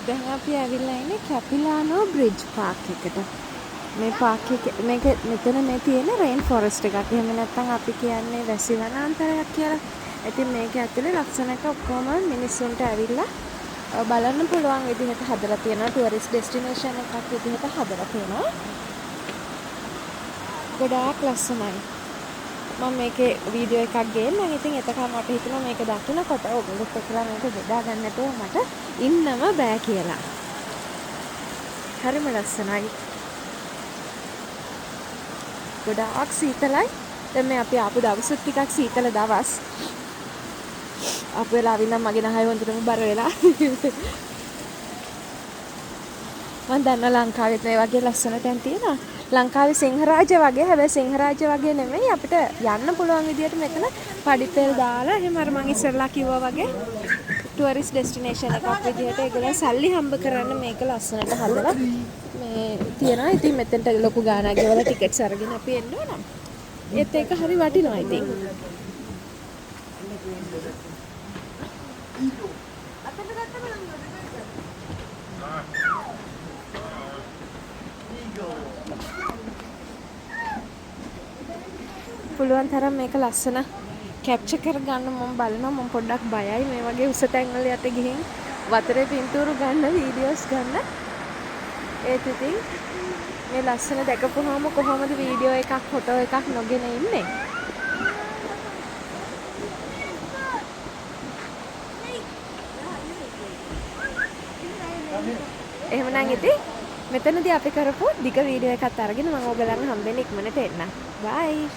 දැන් අපි ඇවිල්ලා ඉන්නේ කැපිලානෝ බ්‍රිජ් පාක් එකට. මේ පාක් එක මෙතන මේ තියෙන රේන් ෆොරස්ට් එකක්. එහෙම නැත්නම් අපි කියන්නේ වැසි වනාන්තරයක් කියලා. ඉතින් මේක ඇතුලේ ලක්ෂණක ඔක්කොම මිනිස්සුන්ට ඇවිල්ලා බලන්න පුළුවන් විදිහට හදලා තියෙනවා. ටුවරිස්ට් ඩෙස්ටිනේෂන් එකක් විදිහට හදලා තියෙනවා. ගොඩාක් ලස්සනයි. මම මේකේ වීඩියෝ එකක් ගේන්නම්. ඉතින් එතකම මට හිතුණා මේක දකින්නකොට ඔයගොල්ලොත් එක්කලා මේක බෙදා ගන්නට මට ඉන්නම බෑ කියලා. හරිම ලස්සනයි. ගොඩාක් සීතලයි. දැන් මේ අපි ආපු දවසත් ටිකක් සීතල දවස්. අපු වෙලා ආවිනම් මගේ නහය හොඳටම බර වෙලා. මම දන්නවා ලංකාවෙත් මේ වගේ ලස්සන තැන් තියෙනවා. ලංකාවේ සිංහරාජ වගේ, හැබැයි සිංහරාජ වගේ නෙමෙයි, අපිට යන්න පුළුවන් විදියට මෙතන පඩිපෙල් දාලා එහෙම අර මං ඉස්සරලා කිව්වා වගේ ටුවරිස්ට් ඩෙස්ටිනේෂන් එකක් විදියට ඒගොල්ලෝ සල්ලි හම්බ කරන්න මේක ලස්සනට හදලා මේ තියනවා. ඉතින් මෙතනට ලොකු ගාණක් ගෙවලා ටිකට්ස් අරගෙන අපි එන්න ඕන. ඒත් ඒක හරි වටිනවා ඉතින්. පුළුවන් තරම් මේක ලස්සන කැප්චර් කරගන්න මම බලනවා. මම පොඩ්ඩක් බයයි මේ වගේ උස තැන් වල යට ගිහින් වතුරේ පින්තූරු ගන්න, වීඩියෝස් ගන්න. ඒත් ඉතින් මේ ලස්සන දැකපුවාම කොහොමද වීඩියෝ එකක්, ෆොටෝ එකක් නොගෙන ඉන්නේ? එහෙමනම් ඉතින් මෙතනදී අපි කරපු දිග වීඩියෝ එකක් අරගෙන මම ඔයගලන්ව හම්බෙන්න ඉක්මනට එන්නම්. බයි.